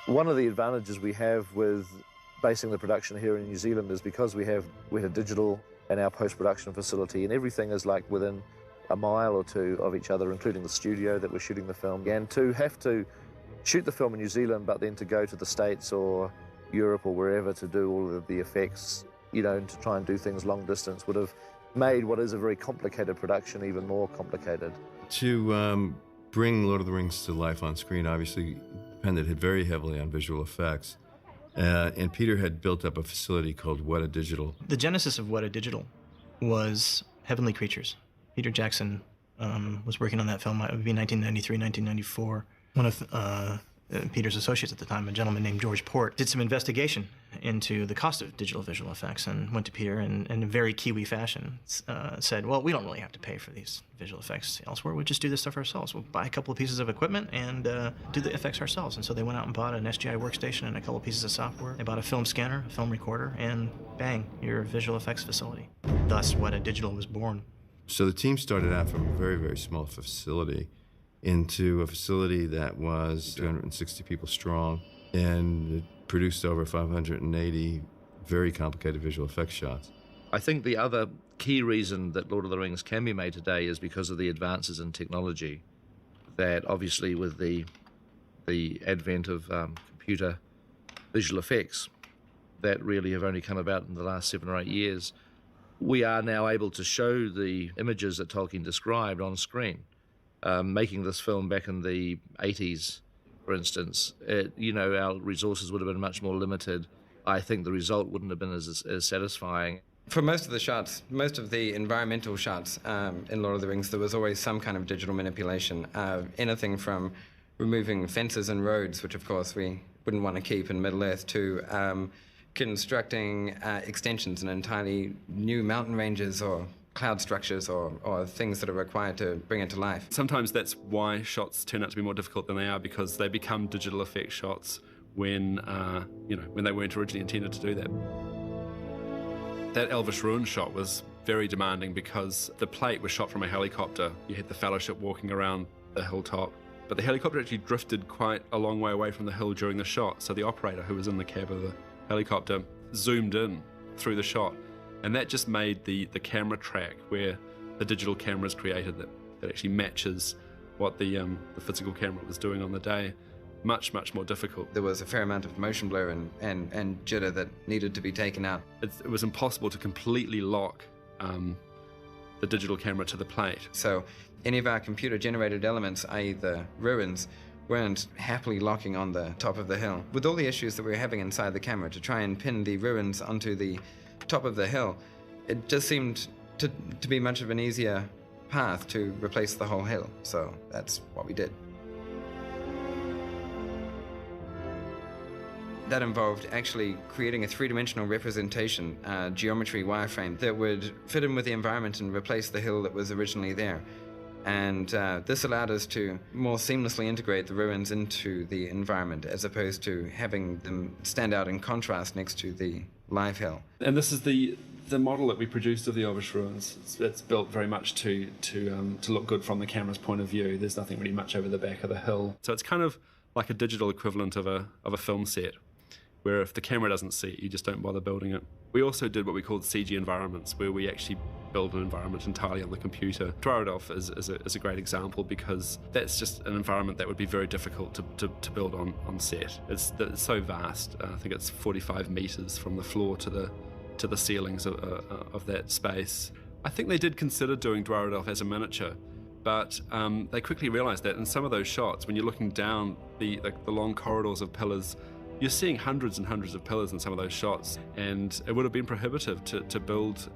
One of the advantages we have with basing the production here in New Zealand is because we have digital in our post-production facility, and everything is like within a mile or two of each other, including the studio that we're shooting the film. And to have to shoot the film in New Zealand, but then to go to the States or Europe or wherever to do all of the effects, you know, and to try and do things long distance would have made what is a very complicated production even more complicated. To bring Lord of the Rings to life on screen obviously depended very heavily on visual effects. And Peter had built up a facility called Weta Digital. The genesis of Weta Digital was Heavenly Creatures. Peter Jackson was working on that film. It would be 1993, 1994. One of Peter's associates at the time, a gentleman named George Port, did some investigation into the cost of digital visual effects and went to Peter and in a very Kiwi fashion said, well, we don't really have to pay for these visual effects elsewhere. We'll just do this stuff ourselves. We'll buy a couple of pieces of equipment and do the effects ourselves. And so they went out and bought an SGI workstation and a couple of pieces of software. They bought a film scanner, a film recorder, and bang, your visual effects facility. Thus, Weta Digital was born. So the team started out from a very, very small facility into a facility that was 260 people strong, and it produced over 580 very complicated visual effects shots. I think the other key reason that Lord of the Rings can be made today is because of the advances in technology, that obviously with the advent of computer visual effects that really have only come about in the last 7 or 8 years, we are now able to show the images that Tolkien described on screen. Making this film back in the 80s, for instance, our resources would have been much more limited. I think the result wouldn't have been as satisfying. For most of the shots, most of the environmental shots in Lord of the Rings, there was always some kind of digital manipulation. Anything from removing fences and roads, which of course we wouldn't want to keep in Middle-earth, to constructing extensions and entirely new mountain ranges or cloud structures or things that are required to bring it to life. Sometimes that's why shots turn out to be more difficult than they are, because they become digital effect shots when they weren't originally intended to do that. That Elvish Ruin shot was very demanding because the plate was shot from a helicopter. You had the Fellowship walking around the hilltop, but the helicopter actually drifted quite a long way away from the hill during the shot, so the operator, who was in the cab of the helicopter, zoomed in through the shot. And that just made the camera track where the digital camera is created that actually matches what the physical camera was doing on the day much, much more difficult. There was a fair amount of motion blur and jitter that needed to be taken out. It was impossible to completely lock the digital camera to the plate. So any of our computer-generated elements, i.e. the ruins, weren't happily locking on the top of the hill. With all the issues that we were having inside the camera to try and pin the ruins onto the top of the hill, it just seemed to be much of an easier path to replace the whole hill. So that's what we did. That involved actually creating a three-dimensional representation, geometry wireframe that would fit in with the environment and replace the hill that was originally there. And this allowed us to more seamlessly integrate the ruins into the environment, as opposed to having them stand out in contrast next to the live hill. And this is the model that we produced of the Elvish Ruins. It's built very much to look good from the camera's point of view. There's nothing really much over the back of the hill. So it's kind of like a digital equivalent of a film set, where if the camera doesn't see it, you just don't bother building it. We also did what we called CG environments, where we actually build an environment entirely on the computer. Dwarrowdolf is a great example, because that's just an environment that would be very difficult to build on set. It's so vast. I think it's 45 meters from the floor to the ceilings of that space. I think they did consider doing Dwarrowdolf as a miniature, but they quickly realized that in some of those shots, when you're looking down the long corridors of pillars, you're seeing hundreds and hundreds of pillars in some of those shots, and it would have been prohibitive to build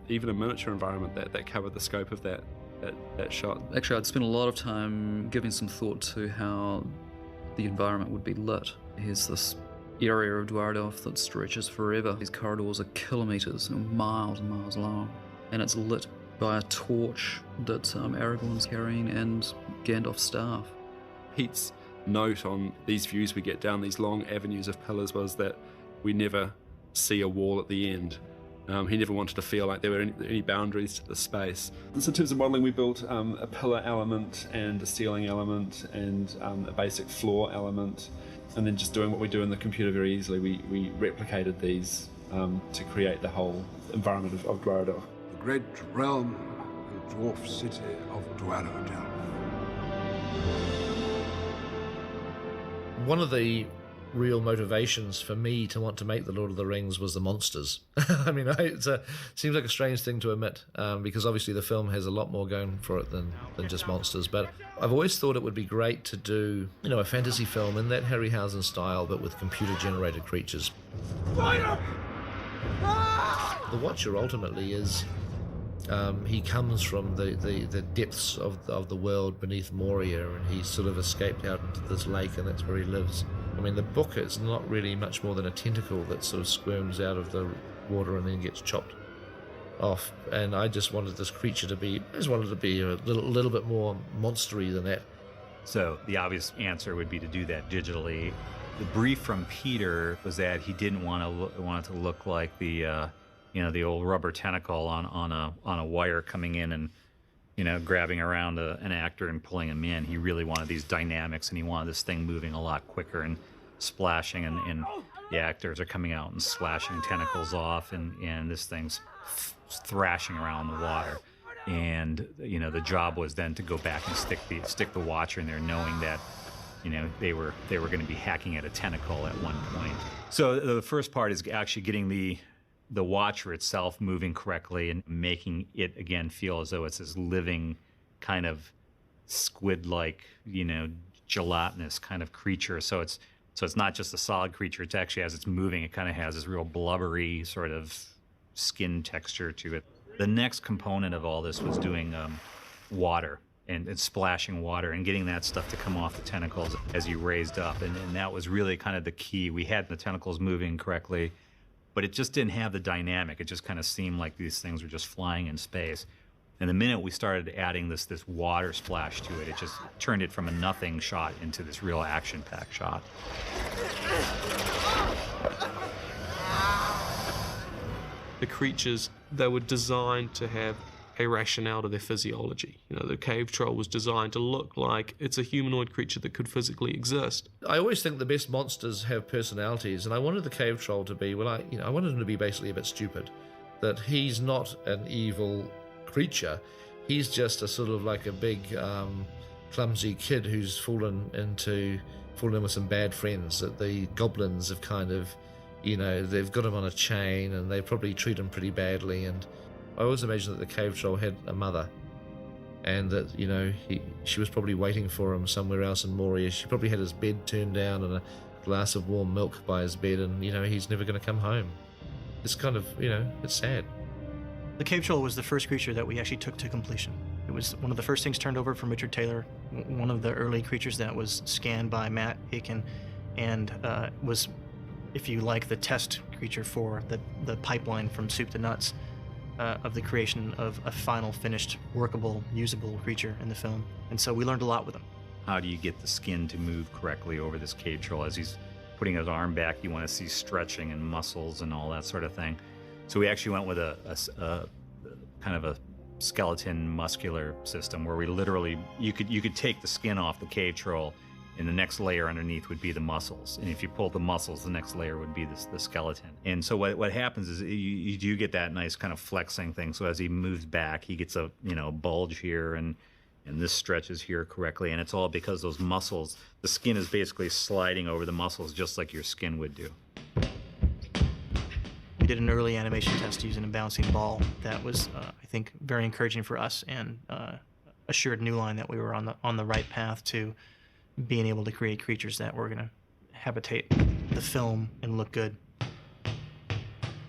even a miniature environment that covered the scope of that shot. Actually, I'd spent a lot of time giving some thought to how the environment would be lit. Here's this area of Dwarrowdolf that stretches forever. These corridors are kilometres, miles and miles long, and it's lit by a torch that Aragorn's carrying and Gandalf's staff. Pete's note on these views we get down these long avenues of pillars was that we never see a wall at the end. He never wanted to feel like there were any boundaries to the space. So in terms of modelling, we built a pillar element and a ceiling element and a basic floor element. And then just doing what we do in the computer very easily, we replicated these to create the whole environment of Dwarador. The great realm and dwarf city of Dwarador. One of the real motivations for me to want to make The Lord of the Rings was the monsters. I mean, it seems like a strange thing to admit, because obviously the film has a lot more going for it than just monsters. But I've always thought it would be great to do, a fantasy film in that Harryhausen style, but with computer-generated creatures. The Watcher ultimately is, he comes from the depths of the world beneath Moria, and he's sort of escaped out into this lake, and that's where he lives. I mean, the book is not really much more than a tentacle that sort of squirms out of the water and then gets chopped off. And I just wanted this creature to be, a little bit more monstery than that. So the obvious answer would be to do that digitally. The brief from Peter was that he didn't want it to look like the old rubber tentacle on a wire coming in and grabbing around an actor and pulling him in. He really wanted these dynamics, and he wanted this thing moving a lot quicker and splashing, and the actors are coming out and slashing tentacles off, and this thing's thrashing around the water. And the job was then to go back and stick the Watcher in there, knowing that they were going to be hacking at a tentacle at one point. So the first part is actually getting the Watcher itself moving correctly and making it again feel as though it's this living kind of squid-like, gelatinous kind of creature. So it's not just a solid creature. It's actually, as it's moving, it kind of has this real blubbery sort of skin texture to it. The next component of all this was doing water and splashing water and getting that stuff to come off the tentacles as you raised up. And that was really kind of the key. We had the tentacles moving correctly, but it just didn't have the dynamic. It just kind of seemed like these things were just flying in space. And the minute we started adding this water splash to it, it just turned it from a nothing shot into this real action-packed shot. The creatures, they were designed to have a rationale to their physiology. The cave troll was designed to look like it's a humanoid creature that could physically exist. I always think the best monsters have personalities, and I wanted the cave troll to be, I wanted him to be basically a bit stupid. That he's not an evil creature. He's just a sort of like a big, clumsy kid who's fallen in with some bad friends. That the goblins have kind of, they've got him on a chain, and they probably treat him pretty badly. And I always imagined that the cave troll had a mother, and that she was probably waiting for him somewhere else in Moria. She probably had his bed turned down and a glass of warm milk by his bed, and he's never going to come home. It's kind of it's sad. The cave troll was the first creature that we actually took to completion. It was one of the first things turned over from Richard Taylor, one of the early creatures that was scanned by Matt Aiken, and was, if you like, the test creature for the pipeline from soup to nuts of the creation of a final, finished, workable, usable creature in the film. And so we learned a lot with him. How do you get the skin to move correctly over this cave troll? As he's putting his arm back, you want to see stretching and muscles and all that sort of thing. So we actually went with a kind of a skeleton muscular system where we literally, you could take the skin off the cave troll, and the next layer underneath would be the muscles. And if you pull the muscles, the next layer would be the skeleton. And so what happens is you do get that nice kind of flexing thing. So as he moves back, he gets a bulge here, and this stretches here correctly. And it's all because those muscles, the skin is basically sliding over the muscles just like your skin would do. We did an early animation test using a bouncing ball that was, I think, very encouraging for us, and assured New Line that we were on the right path to being able to create creatures that were going to habitate the film and look good.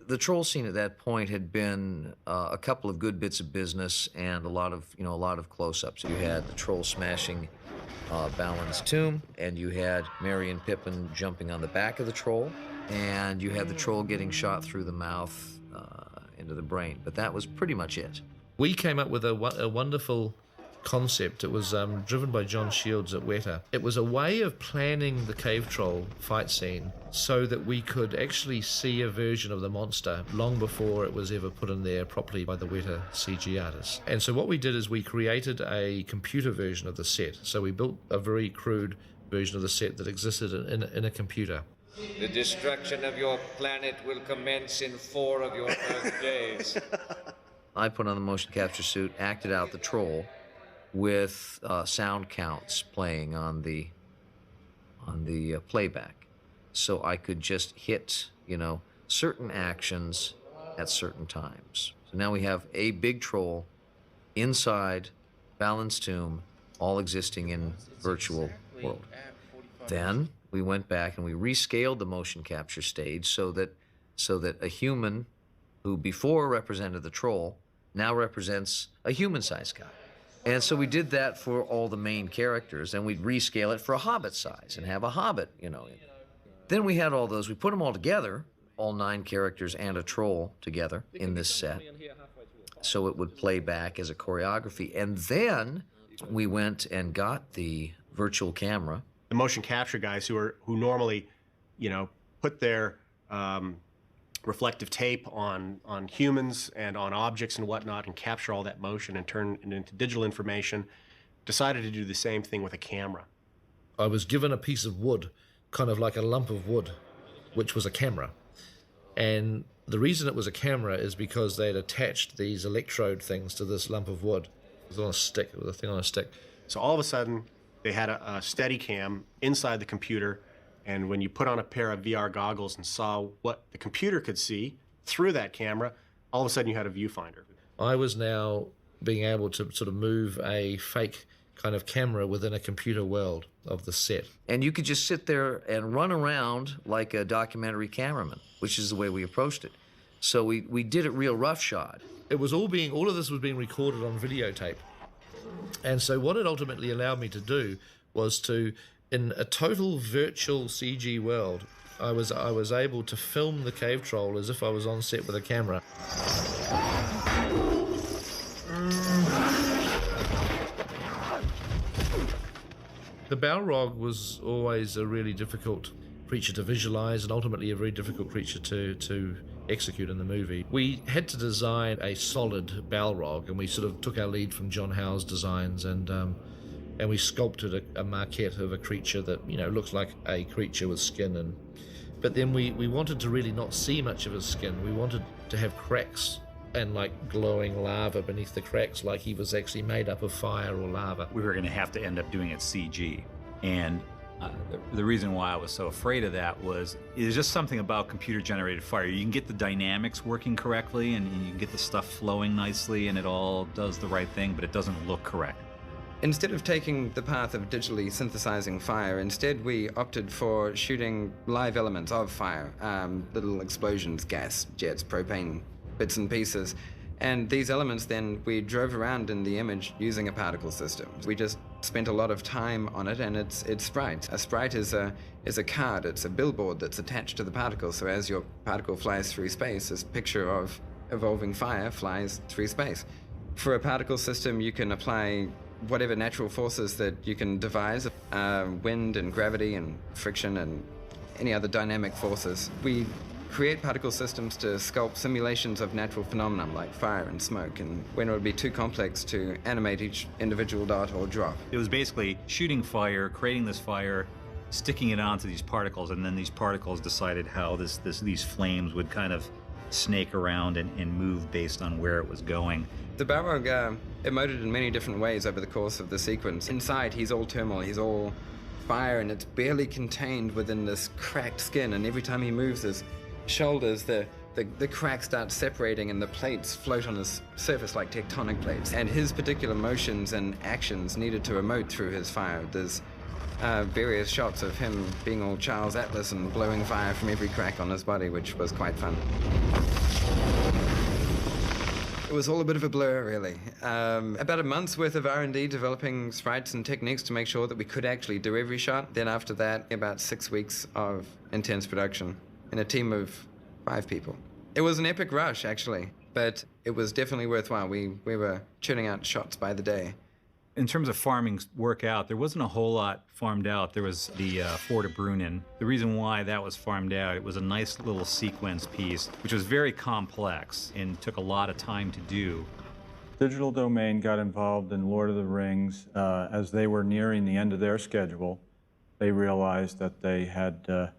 The troll scene at that point had been a couple of good bits of business and a lot of close-ups. You had the troll smashing Balin's tomb, and you had Merry and Pippin jumping on the back of the troll, and you had the troll getting shot through the mouth into the brain. But that was pretty much it. We came up with a wonderful concept. It was driven by John Shields at Weta. It was a way of planning the cave troll fight scene so that we could actually see a version of the monster long before it was ever put in there properly by the Weta CG artists. And so what we did is we created a computer version of the set. So we built a very crude version of the set that existed in a computer. The destruction of your planet will commence in 4 of your Earth days. I put on the motion capture suit, acted out the troll with sound counts playing on the playback, so I could just hit, certain actions at certain times. So now we have a big troll inside Balin's tomb, all existing in virtual world. Then we went back and we rescaled the motion capture stage so that a human who before represented the troll now represents a human-sized guy. And so we did that for all the main characters, and we'd rescale it for a hobbit size and have a hobbit, in it. Then we had all those, we put them all together, all 9 characters and a troll together in this set, so it would play back as a choreography. And then we went and got the virtual camera. The motion capture guys who normally, put their reflective tape on humans and on objects and whatnot and capture all that motion and turn it into digital information, decided to do the same thing with a camera. I was given a piece of wood, kind of like a lump of wood, which was a camera. And the reason it was a camera is because they'd attached these electrode things to this lump of wood. It was on a stick, it was a thing on a stick. So all of a sudden, they had a steady cam inside the computer, and when you put on a pair of VR goggles and saw what the computer could see through that camera, all of a sudden you had a viewfinder. I was now being able to sort of move a fake kind of camera within a computer world of the set. And you could just sit there and run around like a documentary cameraman, which is the way we approached it. So we did it real roughshod. It was all of this was being recorded on videotape. And so what it ultimately allowed me to do was to, in a total virtual CG world, I was able to film the cave troll as if I was on set with a camera. The Balrog was always a really difficult creature to visualize and ultimately a very difficult creature to execute in the movie. We had to design a solid Balrog, and we sort of took our lead from John Howe's designs, and we sculpted a maquette of a creature that looks like a creature with skin. But then we wanted to really not see much of his skin. We wanted to have cracks and like glowing lava beneath the cracks, like he was actually made up of fire or lava. We were going to have to end up doing it CG, and the reason why I was so afraid of that was there's just something about computer-generated fire. You can get the dynamics working correctly, and you can get the stuff flowing nicely, and it all does the right thing, but it doesn't look correct. Instead of taking the path of digitally synthesizing fire, instead we opted for shooting live elements of fire, little explosions, gas, jets, propane, bits and pieces. And these elements then we drove around in the image using a particle system. We just spent a lot of time on it, and it's sprites. A sprite is a card, it's a billboard that's attached to the particle. So as your particle flies through space, this picture of evolving fire flies through space. For a particle system, you can apply whatever natural forces that you can devise, wind and gravity and friction and any other dynamic forces. We create particle systems to sculpt simulations of natural phenomena like fire and smoke, and when it would be too complex to animate each individual dot or drop. It was basically shooting fire, creating this fire, sticking it onto these particles, and then these particles decided how these flames would kind of snake around and move based on where it was going. The Balrog emoted in many different ways over the course of the sequence. Inside, he's all turmoil, he's all fire, and it's barely contained within this cracked skin, and every time he moves his shoulders, the cracks start separating and the plates float on his surface like tectonic plates. And his particular motions and actions needed to emote through his fire. There's various shots of him being all Charles Atlas and blowing fire from every crack on his body, which was quite fun. It was all a bit of a blur, really. About a month's worth of R&D developing sprites and techniques to make sure that we could actually do every shot. Then after that, about 6 weeks of intense production in a team of 5 people. It was an epic rush, actually, but it was definitely worthwhile. We were churning out shots by the day. In terms of farming work out, there wasn't a whole lot farmed out. There was the Fort of Brunnen. The reason why that was farmed out, it was a nice little sequence piece, which was very complex and took a lot of time to do. Digital Domain got involved in Lord of the Rings as they were nearing the end of their schedule. They realized that they had a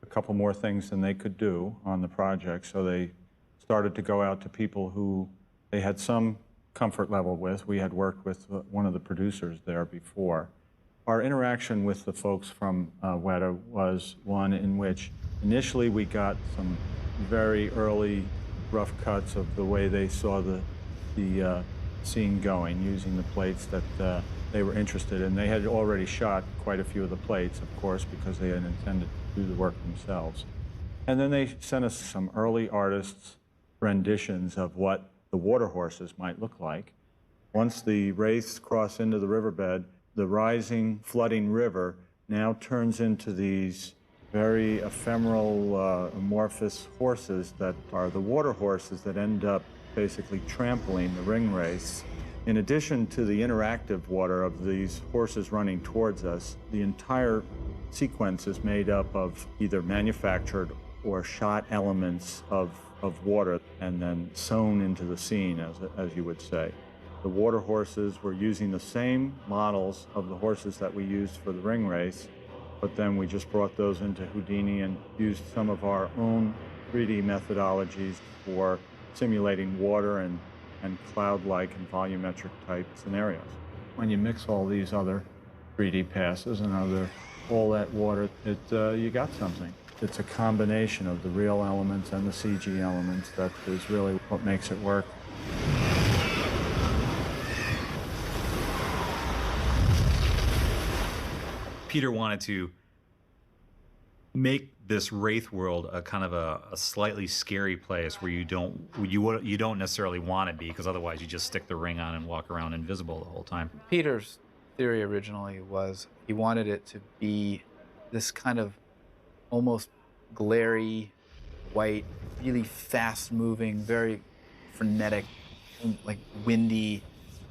couple more things than they could do on the project, so they started to go out to people who they had some comfort level with. We had worked with one of the producers there before. Our interaction with the folks from Weta was one in which initially we got some very early rough cuts of the way they saw the scene going, using the plates that they were interested in. They had already shot quite a few of the plates, of course, because they had intended to do the work themselves. And then they sent us some early artists' renditions of what the water horses might look like. Once the wraiths cross into the riverbed, the rising, flooding river now turns into these very ephemeral, amorphous horses that are the water horses that end up basically trampling the ring wraiths. In addition to the interactive water of these horses running towards us, the entire sequence is made up of either manufactured or shot elements of water and then sewn into the scene, as you would say. The water horses were using the same models of the horses that we used for the ring race, but then we just brought those into Houdini and used some of our own 3D methodologies for simulating water and cloud-like and volumetric type scenarios. When you mix all these other 3D passes and all that water, you got something. It's a combination of the real elements and the CG elements that is really what makes it work. Peter wanted to make this Wraith world a kind of a slightly scary place where you don't necessarily want to be, because otherwise you just stick the ring on and walk around invisible the whole time. Peter's theory originally was he wanted it to be this kind of almost glary, white, really fast-moving, very frenetic, like windy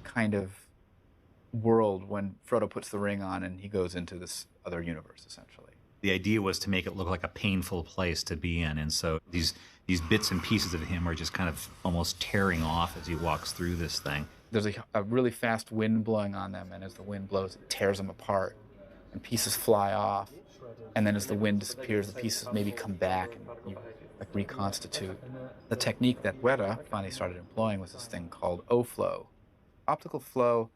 kind of world when Frodo puts the ring on and he goes into this other universe, essentially. The idea was to make it look like a painful place to be in, and so these bits and pieces of him are just kind of almost tearing off as he walks through this thing. There's a really fast wind blowing on them, and as the wind blows, it tears them apart, and pieces fly off. And then as the wind disappears, the pieces maybe come back and you like reconstitute. The technique that Weta finally started employing was this thing called O-flow. Optical flow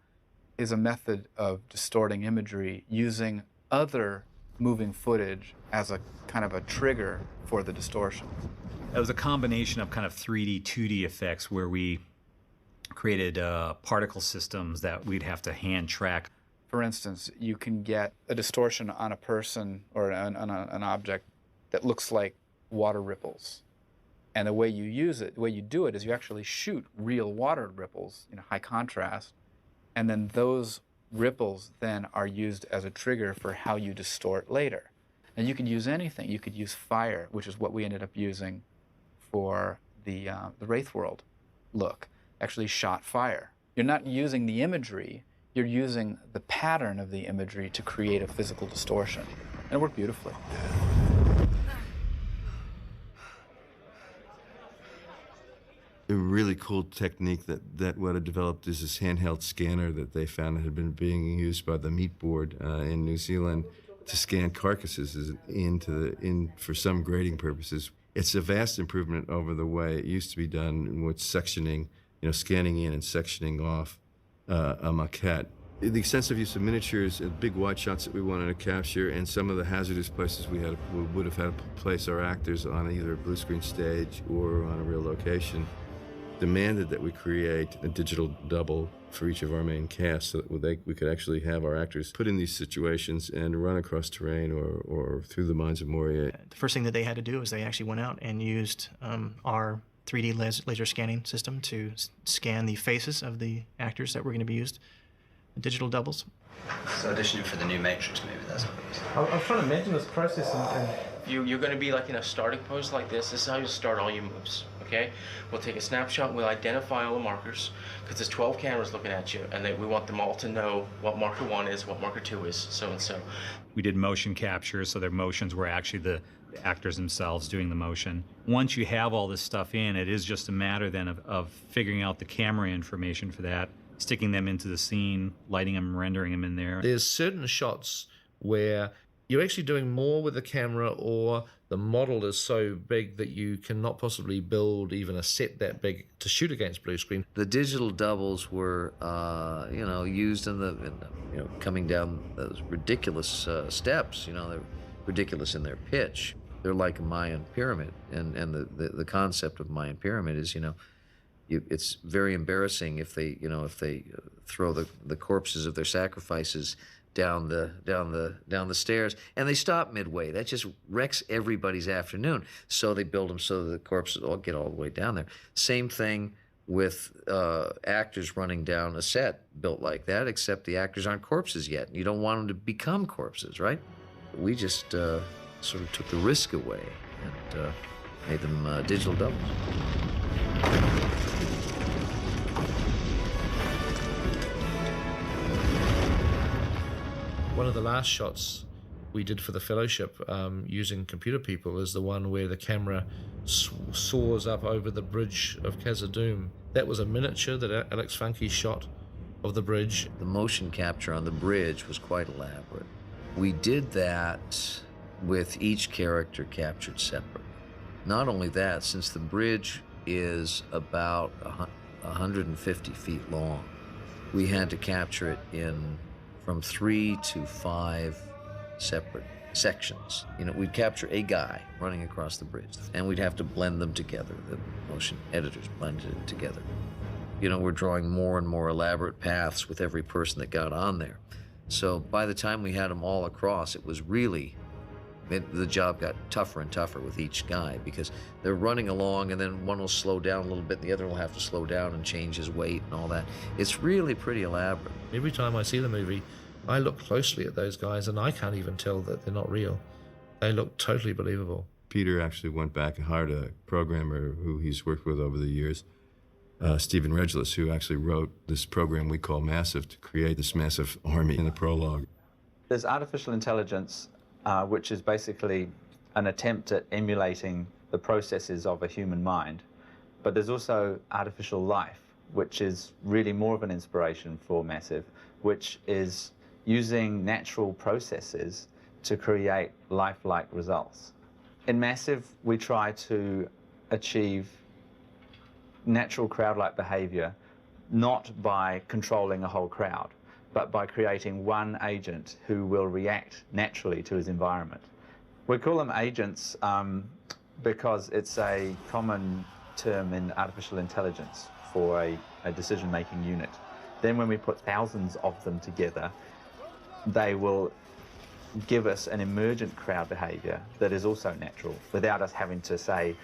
is a method of distorting imagery using other moving footage as a kind of a trigger for the distortion. It was a combination of kind of 3D, 2D effects where we created particle systems that we'd have to hand track. For instance, you can get a distortion on a person or on an object that looks like water ripples. And the way you use it, the way you do it is you actually shoot real water ripples in high contrast, and then those ripples then are used as a trigger for how you distort later. And you could use anything. You could use fire, which is what we ended up using for the Wraith World look. Actually shot fire. You're not using the imagery, you're using the pattern of the imagery to create a physical distortion. And it worked beautifully. A really cool technique that Weta developed is this handheld scanner that they found that had been being used by the meat board in New Zealand to scan carcasses for some grading purposes. It's a vast improvement over the way it used to be done with sectioning, scanning in and sectioning off a maquette. The extensive use of miniatures and big wide shots that we wanted to capture, and some of the hazardous places we would have had to place our actors on either a blue screen stage or on a real location, demanded that we create a digital double for each of our main casts so that we could actually have our actors put in these situations and run across terrain or through the mines of Moria. The first thing that they had to do is they actually went out and used our 3D laser scanning system to scan the faces of the actors that were going to be used, digital doubles. So auditioning for the new Matrix movie, that's what it is. I'm trying to imagine this process and You're going to be like in a starting pose like this. This is how you start all your moves, okay? We'll take a snapshot, we'll identify all the markers, because there's 12 cameras looking at you, and we want them all to know what marker 1 is, what marker 2 is, so and so. We did motion capture, so their motions were actually the actors themselves doing the motion. Once you have all this stuff in, it is just a matter then of figuring out the camera information for that, sticking them into the scene, lighting them, rendering them in there. There's certain shots where you're actually doing more with the camera, or the model is so big that you cannot possibly build even a set that big to shoot against blue screen. The digital doubles were, used in coming down those ridiculous steps. They're ridiculous in their pitch. They're like a Mayan pyramid, and the concept of Mayan pyramid is, it's very embarrassing if they throw the corpses of their sacrifices down the stairs, and they stop midway. That just wrecks everybody's afternoon. So they build them so the corpses all get all the way down there. Same thing with actors running down a set built like that, except the actors aren't corpses yet. You don't want them to become corpses, right? We just sort of took the risk away and made them digital doubles. One of the last shots we did for the fellowship using computer people is the one where the camera soars up over the bridge of Khazad-dûm. That was a miniature that Alex Funke shot of the bridge. The motion capture on the bridge was quite elaborate. We did that with each character captured separately. Not only that, since the bridge is about 150 feet long, we had to capture it from 3 to 5 separate sections. We'd capture a guy running across the bridge, and we'd have to blend them together. The motion editors blended it together. We're drawing more and more elaborate paths with every person that got on there. So by the time we had them all across, it was really, the job got tougher and tougher with each guy, because they're running along, and then one will slow down a little bit, and the other will have to slow down and change his weight and all that. It's really pretty elaborate. Every time I see the movie, I look closely at those guys, and I can't even tell that they're not real. They look totally believable. Peter actually went back and hired a programmer who he's worked with over the years, Stephen Regulus, who actually wrote this program we call Massive to create this massive army in the prologue. There's artificial intelligence, which is basically an attempt at emulating the processes of a human mind. But there's also artificial life, which is really more of an inspiration for Massive, which is using natural processes to create lifelike results. In Massive, we try to achieve natural crowd-like behavior, not by controlling a whole crowd, but by creating one agent who will react naturally to his environment. We call them agents because it's a common term in artificial intelligence for a decision-making unit. Then when we put thousands of them together, they will give us an emergent crowd behavior that is also natural, without us having to say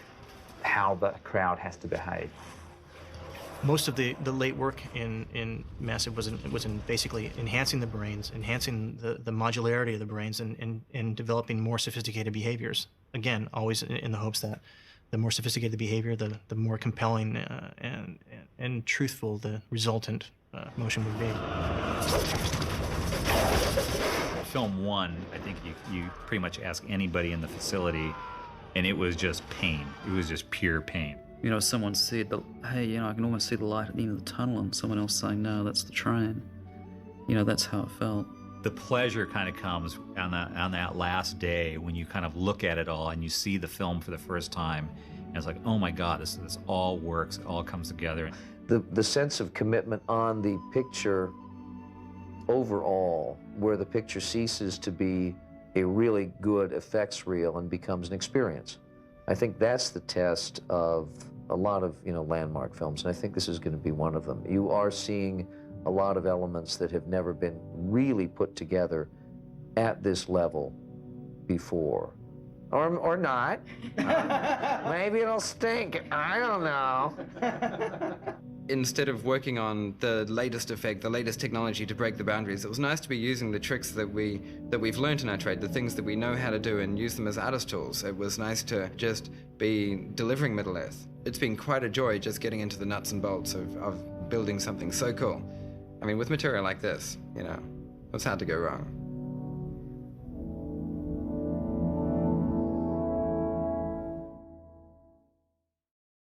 how the crowd has to behave. Most of the late work in Massive was in basically enhancing the brains, enhancing the modularity of the brains, and developing more sophisticated behaviors. Again, always in the hopes that the more sophisticated the behavior, the more compelling and truthful the resultant motion would be. Film 1, I think you pretty much ask anybody in the facility, and it was just pain. It was just pure pain. Someone said, but hey, I can almost see the light at the end of the tunnel, and someone else saying, no, that's the train. That's how it felt. The pleasure kind of comes on that last day when you kind of look at it all and you see the film for the first time, and it's like, oh my God, this all works, it all comes together. The sense of commitment on the picture overall, where the picture ceases to be a really good effects reel and becomes an experience. I think that's the test of a lot of landmark films, and I think this is going to be one of them. You are seeing a lot of elements that have never been really put together at this level before. Or not. Maybe it'll stink. I don't know. instead of working on the latest effect, the latest technology to break the boundaries, it was nice to be using the tricks that we've learned in our trade, the things that we know how to do, and use them as artist tools. It was nice to just be delivering Middle-earth. It's been quite a joy just getting into the nuts and bolts of building something so cool. I mean, with material like this, you know, it's hard to go wrong.